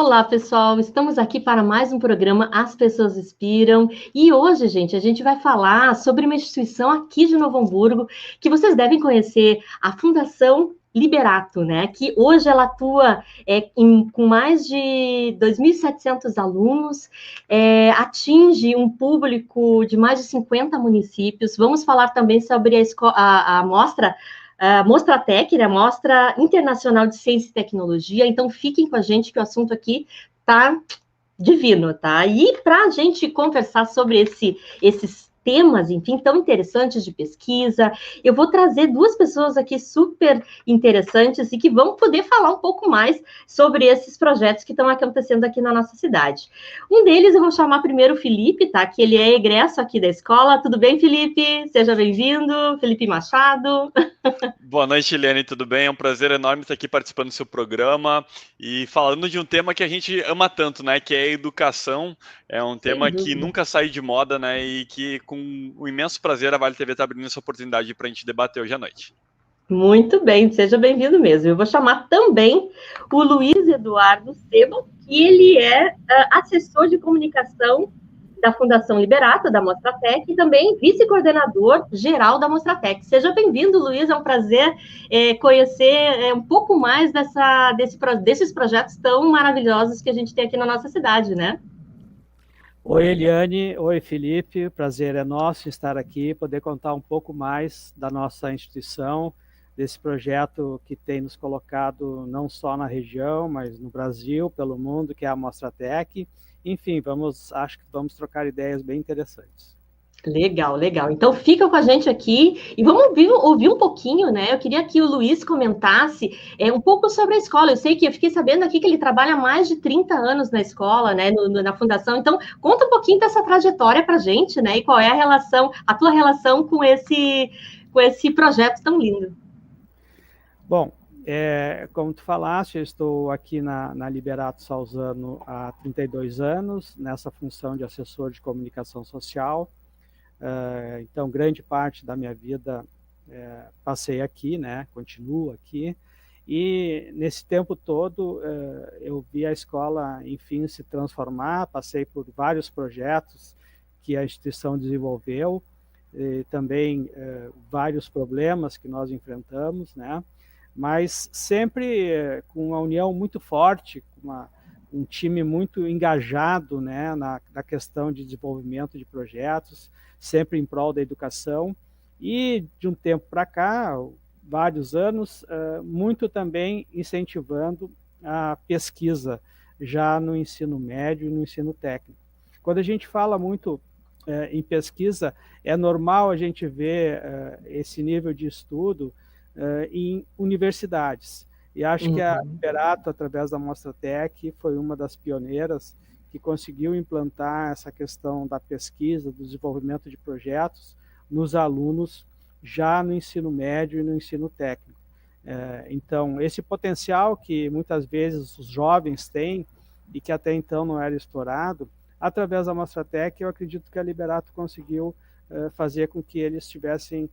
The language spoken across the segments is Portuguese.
Olá, pessoal! Estamos aqui para mais um programa As Pessoas Inspiram. E hoje, gente, a gente vai falar sobre uma instituição aqui de Novo Hamburgo que vocês devem conhecer, a Fundação Liberato, né? Que hoje ela atua com mais de 2.700 alunos, atinge um público de mais de 50 municípios. Vamos falar também sobre a mostra Mostratec, né? Mostra Internacional de Ciência e Tecnologia. Então, fiquem com a gente que o assunto aqui tá divino, tá? E para a gente conversar sobre esses temas, enfim, tão interessantes de pesquisa, eu vou trazer duas pessoas aqui super interessantes e que vão poder falar um pouco mais sobre esses projetos que estão acontecendo aqui na nossa cidade. Um deles eu vou chamar primeiro o Felipe, tá? Que ele é egresso aqui da escola. Tudo bem, Felipe? Seja bem-vindo, Felipe Machado. Boa noite, Eliane, tudo bem? É um prazer enorme estar aqui participando do seu programa e falando de um tema que a gente ama tanto, né? Que é a educação. É um Sem tema que dúvida. nunca sai de moda, né? E que, com um imenso prazer, a Vale TV está abrindo essa oportunidade para a gente debater hoje à noite. Muito bem, seja bem-vindo mesmo. Eu vou chamar também o Luiz Eduardo Seba, que ele é assessor de comunicação da Fundação Liberato, da Mostratec, e também vice-coordenador geral da Mostratec. Seja bem-vindo, Luiz, é um prazer conhecer um pouco mais desses projetos tão maravilhosos que a gente tem aqui na nossa cidade, né? Oi, Eliane. Oi, Felipe. O prazer é nosso estar aqui, poder contar um pouco mais da nossa instituição, desse projeto que tem nos colocado não só na região, mas no Brasil, pelo mundo, que é a Mostratec. Enfim, acho que vamos trocar ideias bem interessantes. Legal, legal. Então fica com a gente aqui e vamos ouvir um pouquinho, né? Eu queria que o Luiz comentasse um pouco sobre a escola. Eu sei que eu fiquei sabendo aqui que ele trabalha há mais de 30 anos na escola, né? Na fundação. Então, conta um pouquinho dessa trajetória para a gente, né? E qual é a tua relação com esse projeto tão lindo. Bom, como tu falaste, eu estou aqui na Liberato Salzano há 32 anos, nessa função de assessor de comunicação social. Então, grande parte da minha vida passei aqui, né? Continuo aqui. E nesse tempo todo eu vi a escola, enfim, se transformar. Passei por vários projetos que a instituição desenvolveu, e também vários problemas que nós enfrentamos, né? Mas sempre com uma união muito forte, com um time muito engajado, né, na questão de desenvolvimento de projetos, sempre em prol da educação. E de um tempo para cá, vários anos, muito também incentivando a pesquisa, já no ensino médio e no ensino técnico. Quando a gente fala muito em pesquisa, é normal a gente ver esse nível de estudo em universidades. E acho que a Liberato, através da Mostratec, foi uma das pioneiras que conseguiu implantar essa questão da pesquisa, do desenvolvimento de projetos nos alunos já no ensino médio e no ensino técnico. Então, esse potencial que muitas vezes os jovens têm e que até então não era explorado, através da Mostratec, eu acredito que a Liberato conseguiu fazer com que eles tivessem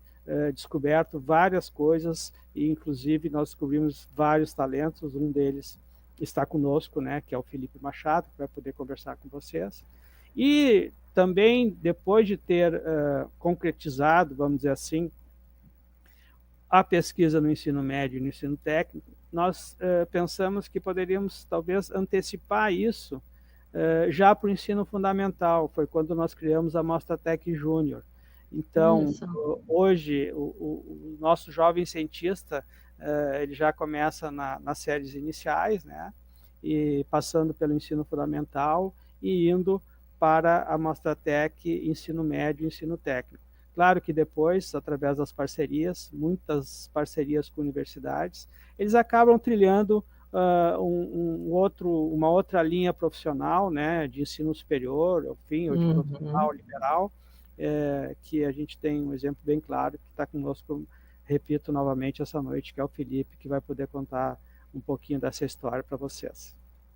descoberto várias coisas e, inclusive, nós descobrimos vários talentos. Um deles está conosco, né, que é o Felipe Machado, que vai poder conversar com vocês. E também, depois de ter concretizado, vamos dizer assim, a pesquisa no ensino médio e no ensino técnico, nós pensamos que poderíamos, talvez, antecipar isso já para o ensino fundamental. Foi quando nós criamos a Mostratec Júnior. Então, hoje, o nosso jovem cientista, ele já começa nas séries iniciais, né? E passando pelo ensino fundamental e indo para a Mostratec ensino médio e ensino técnico. Claro que depois, através das parcerias, muitas parcerias com universidades, eles acabam trilhando uma outra linha profissional, né, de ensino superior, enfim, ou de profissional liberal, que a gente tem um exemplo bem claro que está conosco, repito novamente essa noite, que é o Felipe, que vai poder contar um pouquinho dessa história para vocês.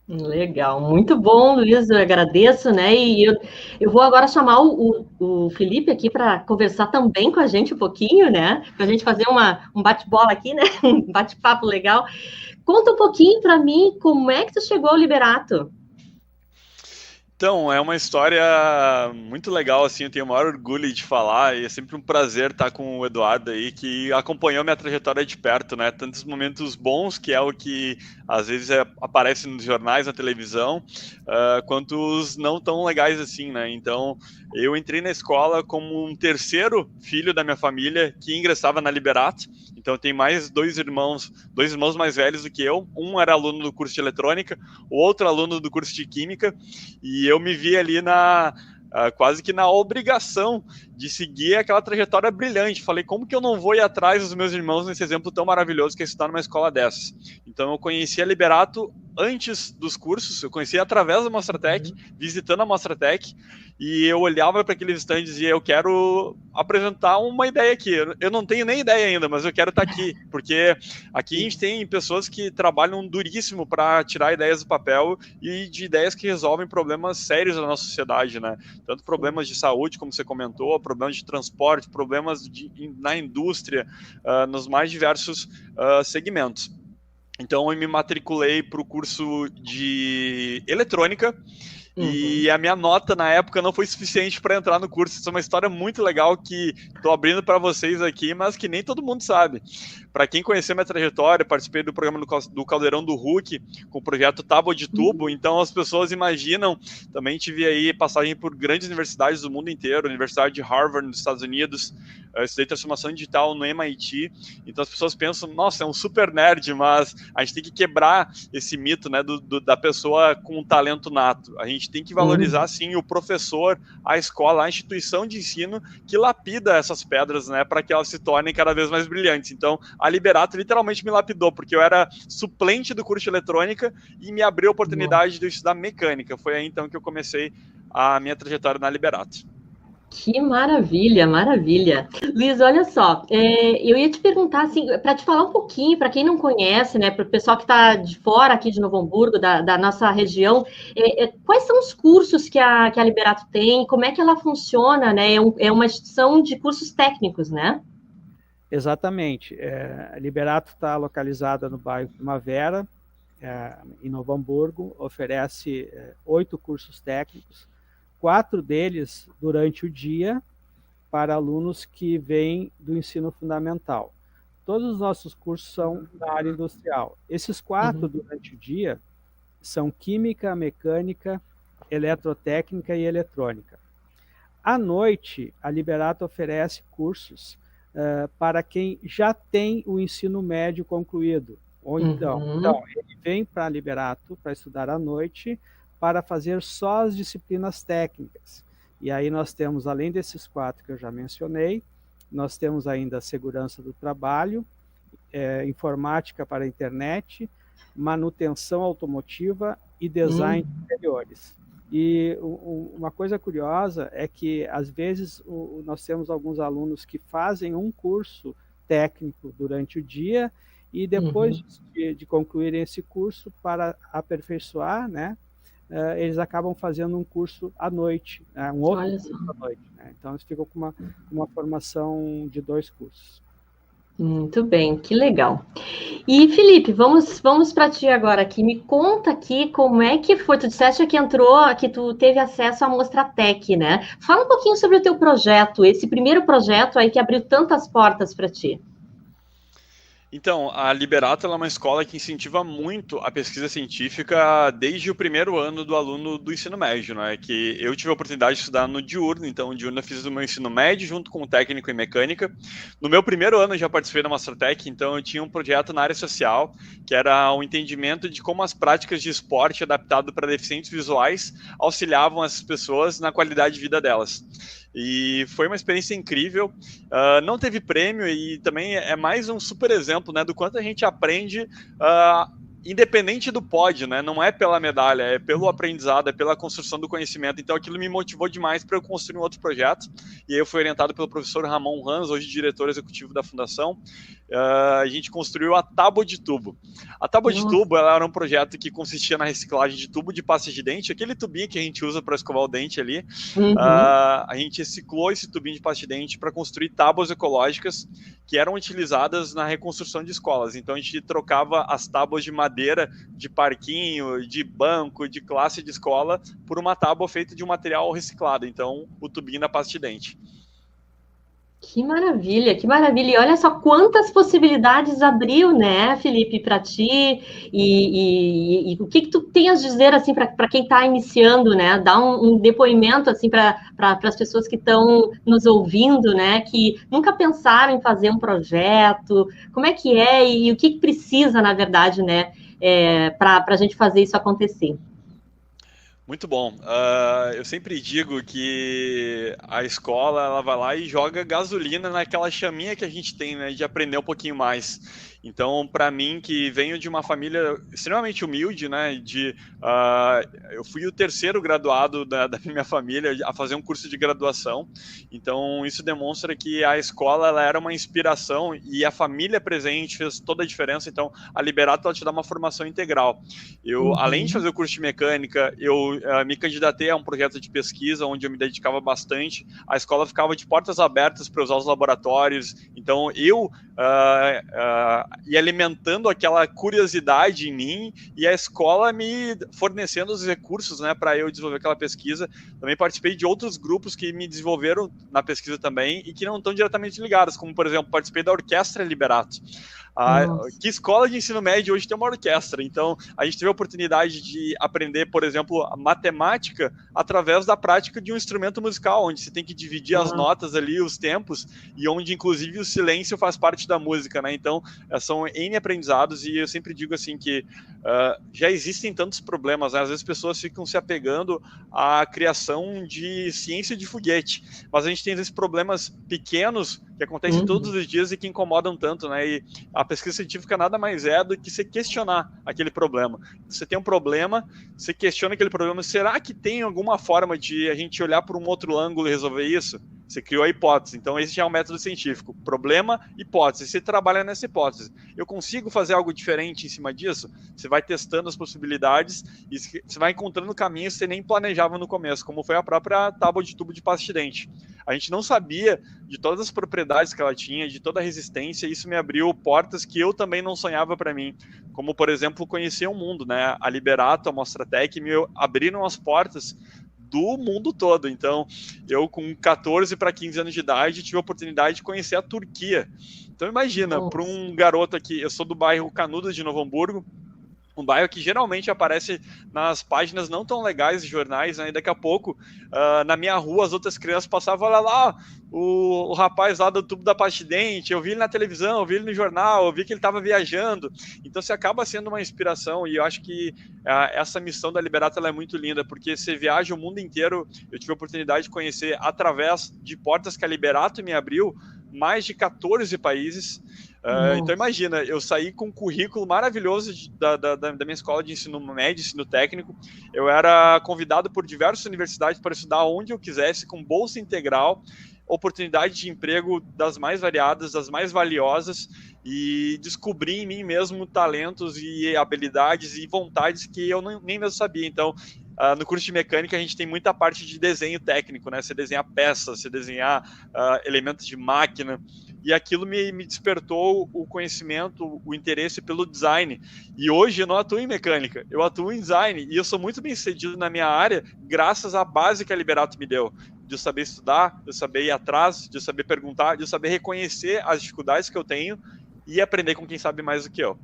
Legal, muito bom, Luiz, eu agradeço, né? E eu vou agora chamar o Felipe aqui para conversar também com a gente um pouquinho, né? Para a gente fazer um bate-bola aqui, né? Um bate-papo legal. Conta um pouquinho para mim como é que tu chegou ao Liberato. Então, é uma história muito legal, assim, eu tenho o maior orgulho de falar, e é sempre um prazer estar com o Eduardo aí, que acompanhou minha trajetória de perto, né? Tantos momentos bons, que é o que às vezes aparece nos jornais, na televisão, quanto os não tão legais assim, né? Então, eu entrei na escola como um terceiro filho da minha família que ingressava na Liberato. Então, eu tenho mais dois irmãos mais velhos do que eu. Um era aluno do curso de eletrônica, o outro aluno do curso de química, e eu me vi ali quase que na obrigação de seguir aquela trajetória brilhante. Falei, como que eu não vou ir atrás dos meus irmãos nesse exemplo tão maravilhoso que é estudar numa escola dessas? Então eu conheci a Liberato antes dos cursos, eu conheci através da Mostratec, visitando a Mostratec, e eu olhava para aqueles stands e dizia, eu quero apresentar uma ideia aqui. Eu não tenho nem ideia ainda, mas eu quero estar aqui, porque aqui a gente tem pessoas que trabalham duríssimo para tirar ideias do papel e de ideias que resolvem problemas sérios da nossa sociedade, né? Tanto problemas de saúde, como você comentou, problemas de transporte, problemas na indústria, nos mais diversos segmentos. Então, eu me matriculei para o curso de eletrônica, e a minha nota na época não foi suficiente para entrar no curso. Isso é uma história muito legal que estou abrindo para vocês aqui, mas que nem todo mundo sabe. Para quem conheceu minha trajetória, participei do programa do Caldeirão do Hulk, com o projeto Tábua de Tubo, então as pessoas imaginam, também tive aí passagem por grandes universidades do mundo inteiro, Universidade de Harvard nos Estados Unidos, estudei transformação digital no MIT, então as pessoas pensam, nossa, é um super nerd, mas a gente tem que quebrar esse mito, né, da pessoa com um talento nato. A gente tem que valorizar, sim, o professor, a escola, a instituição de ensino que lapida essas pedras, né, para que elas se tornem cada vez mais brilhantes. Então, a Liberato literalmente me lapidou, porque eu era suplente do curso de eletrônica e me abriu a oportunidade de eu estudar mecânica. Foi aí, então, que eu comecei a minha trajetória na Liberato. Que maravilha, maravilha. Luiz, olha só, eu ia te perguntar, assim, para te falar um pouquinho, para quem não conhece, né, para o pessoal que está de fora aqui de Novo Hamburgo, da nossa região, quais são os cursos que a Liberato tem, como é que ela funciona, né? É uma instituição de cursos técnicos, né? Exatamente. A Liberato está localizada no bairro Primavera, em Novo Hamburgo, oferece 8 cursos técnicos, 4 deles durante o dia para alunos que vêm do ensino fundamental. Todos os nossos cursos são da área industrial. Esses 4 durante o dia são química, mecânica, eletrotécnica e eletrônica. À noite, a Liberato oferece cursos para quem já tem o ensino médio concluído. Ou então ele vem para a Liberato para estudar à noite, para fazer só as disciplinas técnicas. E aí nós temos, além desses 4 que eu já mencionei, nós temos ainda segurança do trabalho, informática para a internet, manutenção automotiva e design de interiores. E uma coisa curiosa é que, às vezes, nós temos alguns alunos que fazem um curso técnico durante o dia e depois de concluírem esse curso, para aperfeiçoar, né, eles acabam fazendo um curso à noite, um outro curso à noite. Né? Então, eles ficam com uma formação de 2 cursos. Muito bem, que legal. E, Felipe, vamos para ti agora aqui. Me conta aqui como é que foi. Tu disseste que tu teve acesso à Mostratec, né? Fala um pouquinho sobre o teu projeto, esse primeiro projeto aí que abriu tantas portas para ti. Então, a Liberato é uma escola que incentiva muito a pesquisa científica desde o primeiro ano do aluno do ensino médio, né? Que eu tive a oportunidade de estudar no diurno, então no diurno eu fiz o meu ensino médio junto com o técnico em mecânica. No meu primeiro ano eu já participei da Mostratec, então eu tinha um projeto na área social, que era o entendimento de como as práticas de esporte adaptado para deficientes visuais auxiliavam as pessoas na qualidade de vida delas. E foi uma experiência incrível, não teve prêmio e também é mais um super exemplo, né, do quanto a gente aprende, independente do pódio, né, não é pela medalha, é pelo aprendizado, é pela construção do conhecimento. Então aquilo me motivou demais para eu construir um outro projeto, e aí eu fui orientado pelo professor Ramon Hans, hoje diretor executivo da fundação. a gente construiu a tábua de tubo. A tábua de tubo, ela era um projeto que consistia na reciclagem de tubo de pasta de dente, aquele tubinho que a gente usa para escovar o dente ali. A gente reciclou esse tubinho de pasta de dente para construir tábuas ecológicas que eram utilizadas na reconstrução de escolas. Então a gente trocava as tábuas de madeira de parquinho, de banco, de classe de escola por uma tábua feita de um material reciclado. Então o tubinho da pasta de dente. Que maravilha, que maravilha. E olha só quantas possibilidades abriu, né, Felipe, para ti. E o que tu tem a dizer, assim, para quem está iniciando, né? Dar um depoimento, assim, para as pessoas que estão nos ouvindo, né? Que nunca pensaram em fazer um projeto. Como é que é e o que precisa, na verdade, né? Para a gente fazer isso acontecer. Muito bom. Eu sempre digo que a escola ela vai lá e joga gasolina naquela chaminha que a gente tem, né, de aprender um pouquinho mais. Então, para mim, que venho de uma família extremamente humilde, né, eu fui o terceiro graduado da minha família a fazer um curso de graduação. Então, isso demonstra que a escola ela era uma inspiração e a família presente fez toda a diferença. Então, a Liberato ela te dá uma formação integral. Além de fazer o curso de mecânica, eu me candidatei a um projeto de pesquisa onde eu me dedicava bastante. A escola ficava de portas abertas para usar os laboratórios. Então, eu ia alimentando aquela curiosidade em mim e a escola me fornecendo os recursos, né, para eu desenvolver aquela pesquisa. Também participei de outros grupos que me desenvolveram na pesquisa também e que não estão diretamente ligados, como, por exemplo, participei da Orquestra Liberato. Que escola de ensino médio hoje tem uma orquestra? Então, a gente teve a oportunidade de aprender, por exemplo, a matemática através da prática de um instrumento musical, onde você tem que dividir as notas ali, os tempos, e onde, inclusive, o silêncio faz parte da música, né? Então, são N aprendizados, e eu sempre digo assim que já existem tantos problemas, né? Às vezes pessoas ficam se apegando à criação de ciência de foguete, mas a gente tem esses problemas pequenos que acontecem todos os dias e que incomodam tanto, né? E a pesquisa científica nada mais é do que você questionar aquele problema. Você tem um problema, você questiona aquele problema, será que tem alguma forma de a gente olhar por um outro ângulo e resolver isso? Você criou a hipótese, então esse já é um método científico. Problema, hipótese. Você trabalha nessa hipótese. Eu consigo fazer algo diferente em cima disso? Você vai testando as possibilidades e você vai encontrando caminhos que você nem planejava no começo, como foi a própria tábua de tubo de pasta de dente. A gente não sabia de todas as propriedades que ela tinha, de toda a resistência, e isso me abriu portas que eu também não sonhava para mim, como, por exemplo, conhecer o mundo, né? A Liberato, a Mostratec me abriram as portas do mundo todo. Então, eu com 14 para 15 anos de idade tive a oportunidade de conhecer a Turquia. Então, imagina, para um garoto aqui, eu sou do bairro Canudos de Novo Hamburgo, um bairro que geralmente aparece nas páginas não tão legais de jornais, né? E daqui a pouco, na minha rua, as outras crianças passavam, olha lá, o rapaz lá do tubo da pasta de dente, eu vi ele na televisão, eu vi ele no jornal, eu vi que ele estava viajando. Então, você acaba sendo uma inspiração, e eu acho que essa missão da Liberato ela é muito linda, porque você viaja o mundo inteiro. Eu tive a oportunidade de conhecer, através de portas que a Liberato me abriu, mais de 14 países. Então imagina, eu saí com um currículo maravilhoso da minha escola de ensino médio, ensino técnico. Eu era convidado por diversas universidades para estudar onde eu quisesse, com bolsa integral, oportunidade de emprego das mais variadas, das mais valiosas, e descobri em mim mesmo talentos e habilidades e vontades que eu nem mesmo sabia. Então, no curso de mecânica a gente tem muita parte de desenho técnico, né? Você desenhar peças, você desenhar elementos de máquina, e aquilo me despertou o conhecimento, o interesse pelo design. E hoje eu não atuo em mecânica, eu atuo em design, e eu sou muito bem sucedido na minha área graças à base que a Liberato me deu, de eu saber estudar, de eu saber ir atrás, de eu saber perguntar, de eu saber reconhecer as dificuldades que eu tenho e aprender com quem sabe mais do que eu.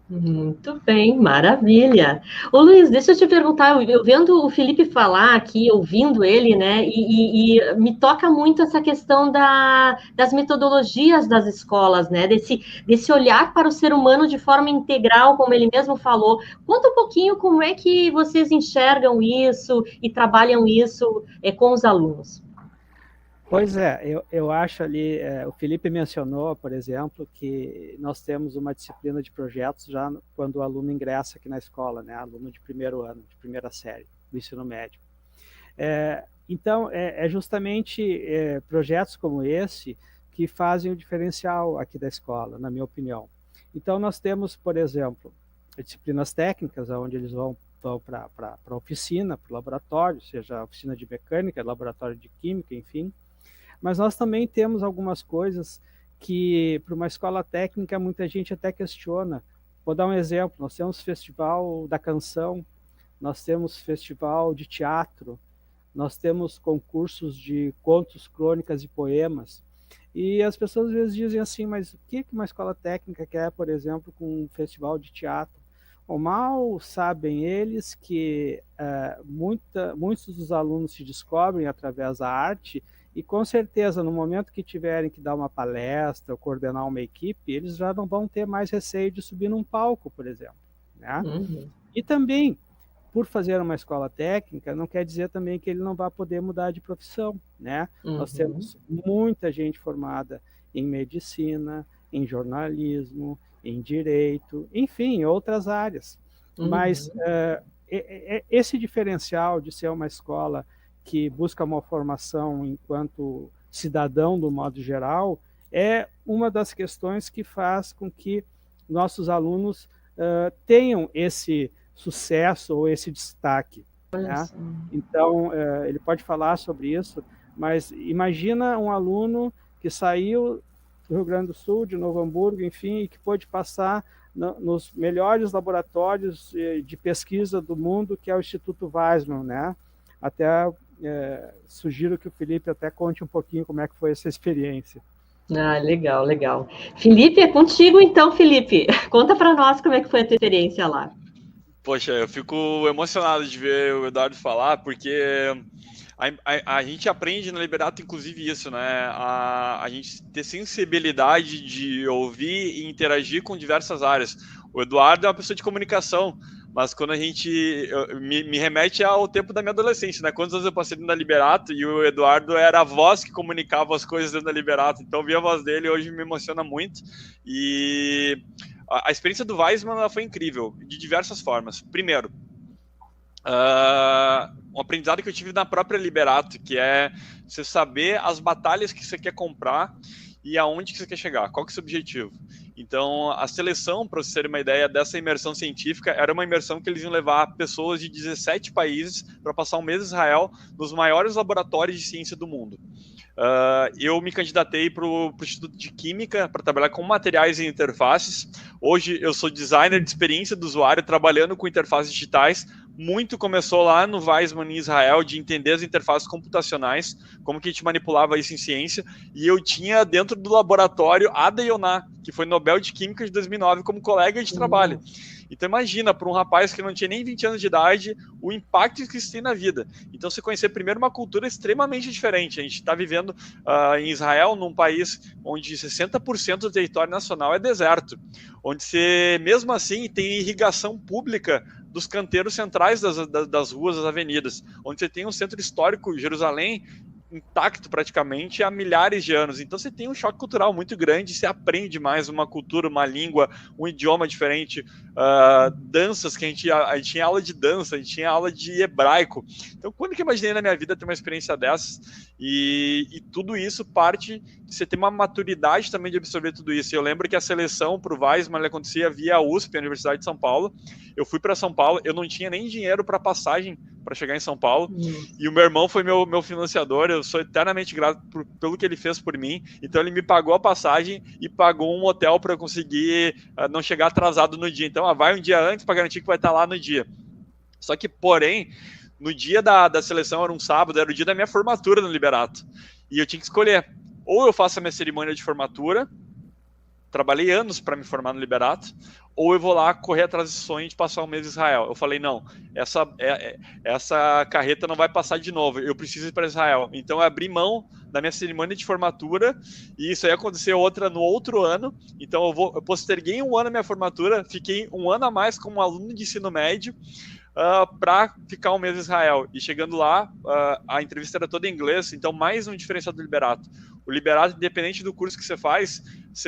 Muito bem, maravilha. Ô Luiz, deixa eu te perguntar, eu vendo o Felipe falar aqui, ouvindo ele, né, e me toca muito essa questão das metodologias das escolas, né, desse olhar para o ser humano de forma integral, como ele mesmo falou. Conta um pouquinho como é que vocês enxergam isso e trabalham isso com os alunos. Pois é, eu acho ali, o Felipe mencionou, por exemplo, que nós temos uma disciplina de projetos já quando o aluno ingressa aqui na escola, né, aluno de primeiro ano, de primeira série, do ensino médio. Então, justamente projetos como esse que fazem o diferencial aqui da escola, na minha opinião. Então, nós temos, por exemplo, disciplinas técnicas, onde eles vão para a oficina, para o laboratório, seja a oficina de mecânica, laboratório de química, enfim. Mas nós também temos algumas coisas que, para uma escola técnica, muita gente até questiona. Vou dar um exemplo: nós temos festival da canção, nós temos festival de teatro, nós temos concursos de contos, crônicas e poemas. E as pessoas às vezes dizem assim, mas o que uma escola técnica quer, por exemplo, com um festival de teatro? Ou mal sabem eles que muitos dos alunos se descobrem através da arte, e com certeza no momento que tiverem que dar uma palestra ou coordenar uma equipe, eles já não vão ter mais receio de subir num palco, por exemplo, né? E também, por fazer uma escola técnica, não quer dizer também que ele não vai poder mudar de profissão, né? Nós temos muita gente formada em medicina, em jornalismo, em direito, enfim, em outras áreas. Mas esse diferencial de ser uma escola que busca uma formação enquanto cidadão, do modo geral, é uma das questões que faz com que nossos alunos tenham esse sucesso ou esse destaque, né? Então, ele pode falar sobre isso, mas imagina um aluno que saiu do Rio Grande do Sul, de Novo Hamburgo, enfim, e que pôde passar nos melhores laboratórios de pesquisa do mundo, que é o Instituto Weizmann, né? Até sugiro que o Felipe até conte um pouquinho como é que foi essa experiência. Ah, legal, legal. Felipe, é contigo então, Felipe. Conta para nós como é que foi a tua experiência lá. Poxa, eu fico emocionado de ver o Eduardo falar, porque a gente aprende na Liberato, inclusive, isso, né? A gente ter sensibilidade de ouvir e interagir com diversas áreas. O Eduardo é uma pessoa de comunicação, mas quando a gente... Me remete ao tempo da minha adolescência, né? Quantos anos eu passei dentro da Liberato e o Eduardo era a voz que comunicava as coisas dentro da Liberato. Então, ouvir a voz dele hoje me emociona muito. E a experiência do Weizmann ela foi incrível, de diversas formas. Primeiro, um aprendizado que eu tive na própria Liberato, que é você saber as batalhas que você quer comprar e aonde que você quer chegar, qual que é o seu objetivo. Então, a seleção, para vocês terem uma ideia dessa imersão científica, era uma imersão que eles iam levar pessoas de 17 países para passar um mês em Israel nos maiores laboratórios de ciência do mundo. Eu me candidatei para o Instituto de Química para trabalhar com materiais e interfaces. Hoje eu sou designer de experiência do usuário, trabalhando com interfaces digitais. Muito começou lá no Weizmann em Israel, de entender as interfaces computacionais, como que a gente manipulava isso em ciência, e eu tinha dentro do laboratório Ada Yonah, que foi Nobel de Química de 2009, como colega de trabalho. Então imagina, para um rapaz que não tinha nem 20 anos de idade, o impacto que isso tem na vida. Então você conhecer primeiro uma cultura extremamente diferente. A gente está vivendo em Israel, num país onde 60% do território nacional é deserto, onde você, mesmo assim, tem irrigação pública dos canteiros centrais das ruas, das avenidas, onde você tem um centro histórico, Jerusalém, intacto praticamente há milhares de anos. Então você tem um choque cultural muito grande, você aprende mais uma cultura, uma língua, um idioma diferente, danças que a gente tinha aula de dança, a gente tinha aula de hebraico. Então quando que eu imaginei na minha vida ter uma experiência dessas? E tudo isso parte de você ter uma maturidade também de absorver tudo isso. Eu lembro que a seleção para o Weizmann acontecia via USP, a Universidade de São Paulo. Eu fui para São Paulo, eu não tinha nem dinheiro para passagem para chegar em São Paulo, e o meu irmão foi meu financiador. Eu sou eternamente grato pelo que ele fez por mim. Então ele me pagou a passagem e pagou um hotel para eu conseguir não chegar atrasado no dia. Então vai um dia antes para garantir que vai estar lá no dia. Só que, porém, no dia da seleção, era um sábado, era o dia da minha formatura no Liberato, e eu tinha que escolher: ou eu faço a minha cerimônia de formatura, trabalhei anos para me formar no Liberato, ou eu vou lá correr atrás desse sonho de passar um mês em Israel. Eu falei, não, essa carreta não vai passar de novo, eu preciso ir para Israel. Então eu abri mão da minha cerimônia de formatura, e isso aí aconteceu no outro ano. Então eu posterguei um ano a minha formatura, fiquei um ano a mais como aluno de ensino médio, para ficar um mês em Israel. E chegando lá, a entrevista era toda em inglês, então mais um diferencial do Liberato. O Liberato, independente do curso que você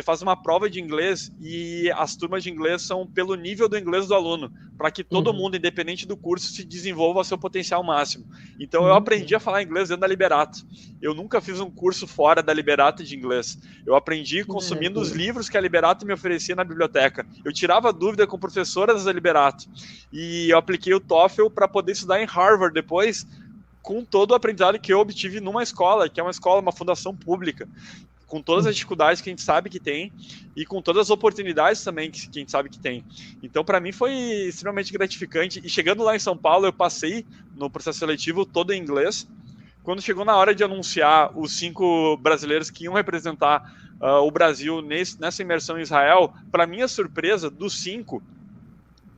faz uma prova de inglês, e as turmas de inglês são pelo nível do inglês do aluno, para que todo mundo, independente do curso, se desenvolva ao seu potencial máximo. Então, eu aprendi a falar inglês dentro da Liberato. Eu nunca fiz um curso fora da Liberato de inglês. Eu aprendi consumindo os livros que a Liberato me oferecia na biblioteca. Eu tirava dúvida com professoras da Liberato. E eu apliquei o TOEFL para poder estudar em Harvard depois, com todo o aprendizado que eu obtive numa escola, que é uma escola, uma fundação pública, com todas as dificuldades que a gente sabe que tem e com todas as oportunidades também que a gente sabe que tem. Então, para mim, foi extremamente gratificante. E chegando lá em São Paulo, eu passei no processo seletivo todo em inglês. Quando chegou na hora de anunciar os 5 brasileiros que iam representar o Brasil nessa imersão em Israel, para minha surpresa, dos 5,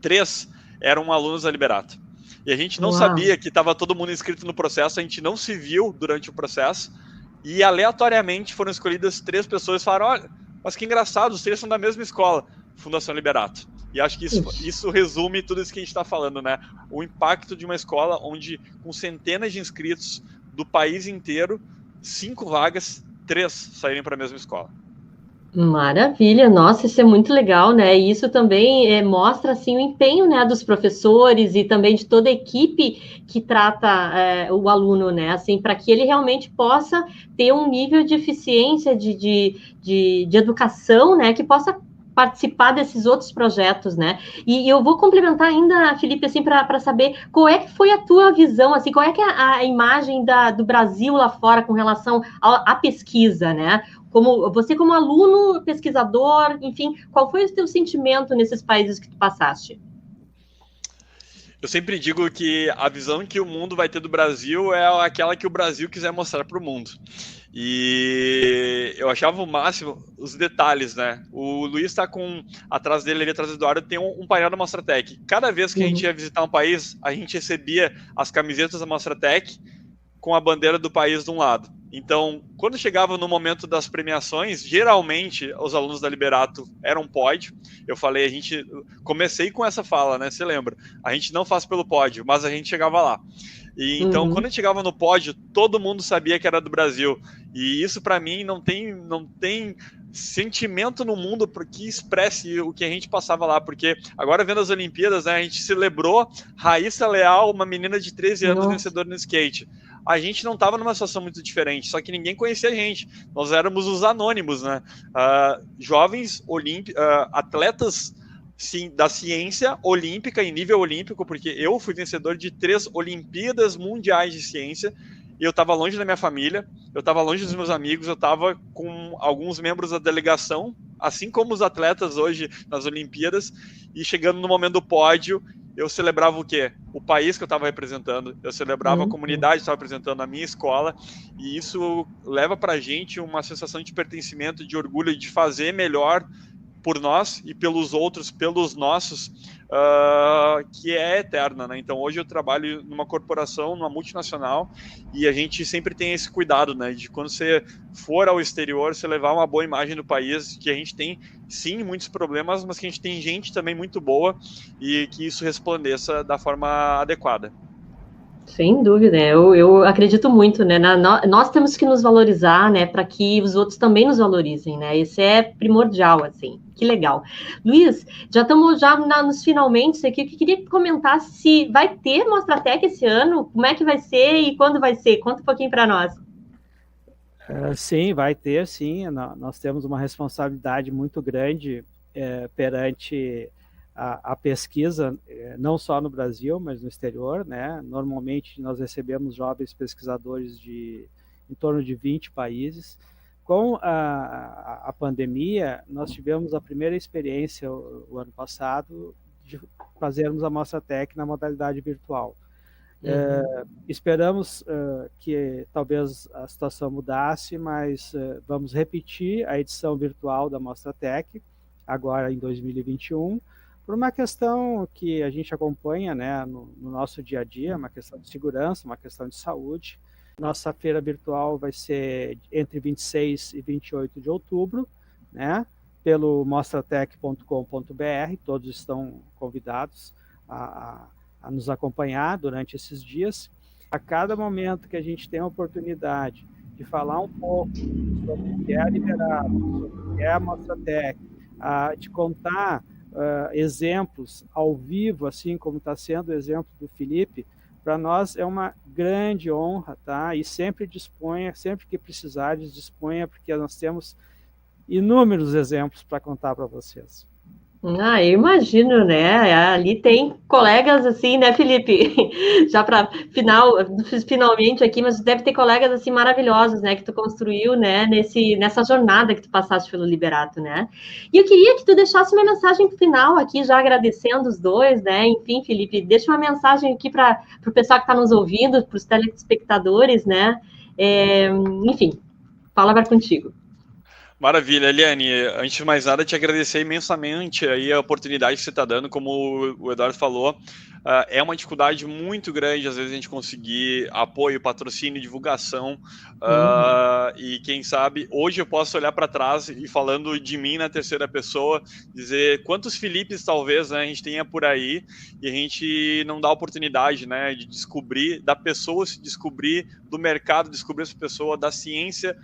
3 eram alunos da Liberato. E a gente não sabia que estava todo mundo inscrito no processo, a gente não se viu durante o processo. E aleatoriamente foram escolhidas 3 pessoas e falaram: olha, mas que engraçado, os 3 são da mesma escola, Fundação Liberato. E acho que isso resume tudo isso que a gente está falando, né? O impacto de uma escola onde, com centenas de inscritos do país inteiro, 5 vagas, 3 saírem para a mesma escola. Maravilha, nossa, isso é muito legal, né? E isso também mostra assim o empenho, né, dos professores e também de toda a equipe que trata o aluno, né? Assim, para que ele realmente possa ter um nível de eficiência de educação, né? Que possa participar desses outros projetos, né? E eu vou complementar ainda, Felipe, assim, para saber qual é que foi a tua visão, assim, qual é que é a imagem do Brasil lá fora com relação à pesquisa, né? Como aluno, pesquisador, enfim, qual foi o teu sentimento nesses países que tu passaste? Eu sempre digo que a visão que o mundo vai ter do Brasil é aquela que o Brasil quiser mostrar para o mundo. E eu achava o máximo os detalhes, né? O Luiz está atrás dele, ali atrás do Eduardo, tem um painel da Mostratec. Cada vez que a gente ia visitar um país, a gente recebia as camisetas da Mostratec com a bandeira do país de um lado. Então, quando chegava no momento das premiações, geralmente os alunos da Liberato eram pódio. Eu falei, comecei com essa fala, né? Você lembra? A gente não faz pelo pódio, mas a gente chegava lá. E então, quando a gente chegava no pódio, todo mundo sabia que era do Brasil. E isso, para mim, não tem sentimento no mundo que expresse o que a gente passava lá, porque agora vendo as Olimpíadas, né, a gente celebrou Raíssa Leal, uma menina de 13 anos vencedora no skate. A gente não estava numa situação muito diferente, só que ninguém conhecia a gente. Nós éramos os anônimos, né? Jovens atletas da ciência olímpica, em nível olímpico, porque eu fui vencedor de 3 Olimpíadas Mundiais de Ciência, e eu estava longe da minha família, eu estava longe dos meus amigos, eu estava com alguns membros da delegação, assim como os atletas hoje nas Olimpíadas, e chegando no momento do pódio, eu celebrava o quê? O país que eu estava representando, eu celebrava a comunidade que estava representando, a minha escola, e isso leva para a gente uma sensação de pertencimento, de orgulho, de fazer melhor por nós e pelos outros, pelos nossos, que é eterna, né? Então, hoje eu trabalho numa corporação, numa multinacional, e a gente sempre tem esse cuidado, né? De quando você for ao exterior, você levar uma boa imagem do país, que a gente tem, sim, muitos problemas, mas que a gente tem gente também muito boa e que isso resplandeça da forma adequada. Sem dúvida, eu acredito muito, né? Nós temos que nos valorizar, né? Para que os outros também nos valorizem, né? Isso é primordial, assim. Que legal. Luiz, já estamos nos finalmente aqui. Eu queria comentar se vai ter Mostratec esse ano, como é que vai ser e quando vai ser? Conta um pouquinho para nós. Sim, vai ter, sim. Nós temos uma responsabilidade muito grande perante a pesquisa, não só no Brasil, mas no exterior, né? Normalmente nós recebemos jovens pesquisadores em torno de 20 países. Com a pandemia, nós tivemos a primeira experiência o ano passado de fazermos a Mostratec na modalidade virtual. Esperamos que talvez a situação mudasse, mas vamos repetir a edição virtual da Mostratec, agora em 2021, por uma questão que a gente acompanha, né, no nosso dia a dia, uma questão de segurança, uma questão de saúde. Nossa feira virtual vai ser entre 26 e 28 de outubro, né, pelo mostratec.com.br, todos estão convidados a nos acompanhar durante esses dias. A cada momento que a gente tem a oportunidade de falar um pouco sobre o que é a Liberato, sobre o que é a Mostratec, de contar exemplos ao vivo, assim como está sendo o exemplo do Felipe, para nós é uma grande honra, tá? E sempre disponha, sempre que precisares, disponha, porque nós temos inúmeros exemplos para contar para vocês. Ah, eu imagino, né? Ali tem colegas assim, né, Felipe? Já para finalmente aqui, mas deve ter colegas assim maravilhosos, né, que tu construiu, né, nessa jornada que tu passaste pelo Liberato, né? E eu queria que tu deixasse uma mensagem final aqui, já agradecendo os dois, né? Enfim, Felipe, deixa uma mensagem aqui para o pessoal que está nos ouvindo, para os telespectadores, né? Enfim, a palavra é contigo. Maravilha, Eliane. Antes de mais nada, te agradecer imensamente aí a oportunidade que você está dando, como o Eduardo falou. É uma dificuldade muito grande, às vezes, a gente conseguir apoio, patrocínio, divulgação. E quem sabe, hoje eu posso olhar para trás e, falando de mim na terceira pessoa, dizer quantos Filipes talvez, né, a gente tenha por aí e a gente não dá oportunidade, né, de descobrir, da pessoa se descobrir, do mercado descobrir essa pessoa, da ciência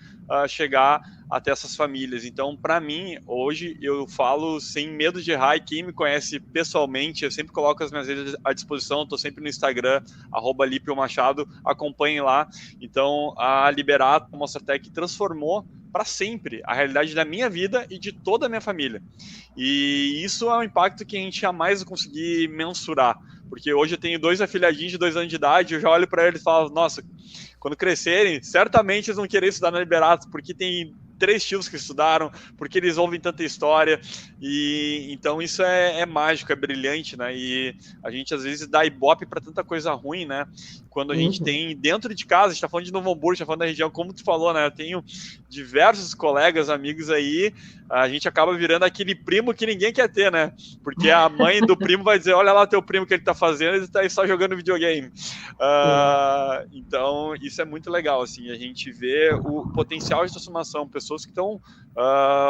chegar até essas famílias. Então, para mim, hoje, eu falo sem medo de errar, e quem me conhece pessoalmente, eu sempre coloco as minhas redes à disposição, estou sempre no Instagram, @LipioMachado, acompanhem lá. Então, a Liberato, a Mostratec, transformou para sempre a realidade da minha vida e de toda a minha família. E isso é um impacto que a gente jamais vai conseguir mensurar, porque hoje eu tenho 2 afilhadinhos de 2 anos de idade, eu já olho para eles e falo, nossa, quando crescerem, certamente eles vão querer estudar na Liberato, porque tem 3 tios que estudaram, porque eles ouvem tanta história, e então isso é mágico, é brilhante, né? E a gente às vezes dá ibope para tanta coisa ruim, né? Quando a gente tem dentro de casa, a gente tá falando de Novo Hamburgo, tá falando da região, como tu falou, né? Eu tenho diversos colegas, amigos aí, a gente acaba virando aquele primo que ninguém quer ter, né? Porque a mãe do primo vai dizer, olha lá teu primo que ele tá fazendo, ele tá aí só jogando videogame. Então, isso é muito legal, assim, a gente vê o potencial de transformação, pessoas que estão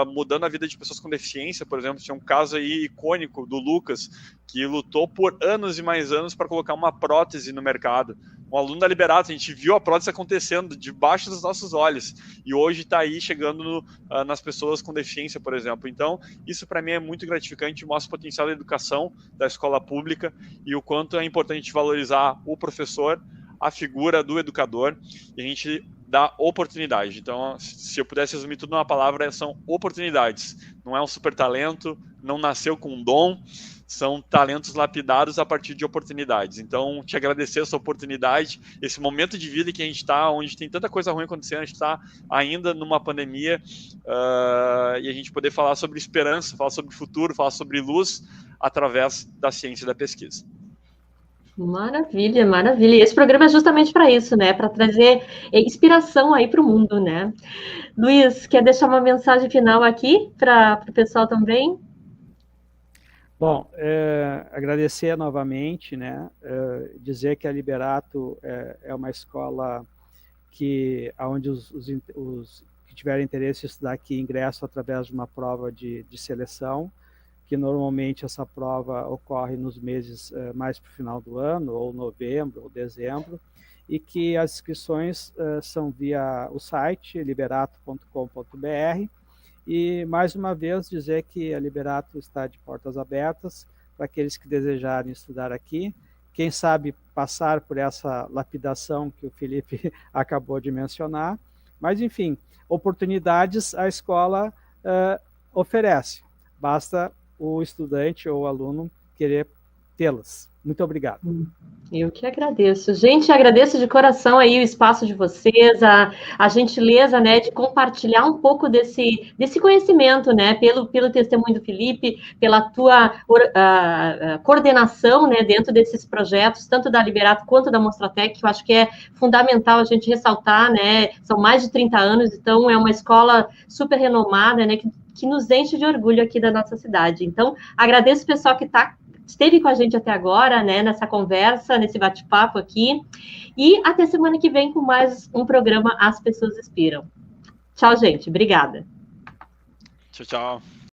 mudando a vida de pessoas com deficiência, por exemplo, tinha um caso aí icônico do Lucas, que lutou por anos e mais anos para colocar uma prótese no mercado. Um aluno da Liberato, a gente viu a prótese acontecendo debaixo dos nossos olhos, e hoje está aí chegando nas pessoas com deficiência, por exemplo. Então, isso para mim é muito gratificante, mostra o potencial da educação, da escola pública, e o quanto é importante valorizar o professor, a figura do educador, e a gente dá oportunidade. Então, se eu pudesse resumir tudo numa palavra, são oportunidades. Não é um super talento, não nasceu com um dom, são talentos lapidados a partir de oportunidades. Então, te agradecer essa oportunidade, esse momento de vida que a gente está, onde tem tanta coisa ruim acontecendo, a gente está ainda numa pandemia, e a gente poder falar sobre esperança, falar sobre futuro, falar sobre luz, através da ciência e da pesquisa. Maravilha, maravilha. E esse programa é justamente para isso, né? Para trazer inspiração aí para o mundo, né? Luiz, quer deixar uma mensagem final aqui para o pessoal também? Bom, agradecer novamente, né? Dizer que a Liberato é uma escola onde os que tiverem interesse em estudar aqui ingressam através de uma prova de seleção, que normalmente essa prova ocorre nos meses mais para o final do ano, ou novembro, ou dezembro, e que as inscrições são via o site liberato.com.br. E, mais uma vez, dizer que a Liberato está de portas abertas para aqueles que desejarem estudar aqui. Quem sabe passar por essa lapidação que o Felipe acabou de mencionar. Mas, enfim, oportunidades a escola oferece. Basta o estudante ou o aluno querer tê-las. Muito obrigado. Eu que agradeço. Gente, agradeço de coração aí o espaço de vocês, a gentileza, né, de compartilhar um pouco desse conhecimento, né, pelo testemunho do Felipe, pela tua coordenação, né, dentro desses projetos, tanto da Liberato quanto da Mostratec, que eu acho que é fundamental a gente ressaltar, né, são mais de 30 anos, então é uma escola super renomada, né, que nos enche de orgulho aqui da nossa cidade. Então, agradeço o pessoal que esteve com a gente até agora, né, nessa conversa, nesse bate-papo aqui, e até semana que vem com mais um programa As Pessoas Inspiram. Tchau, gente. Obrigada. Tchau, tchau.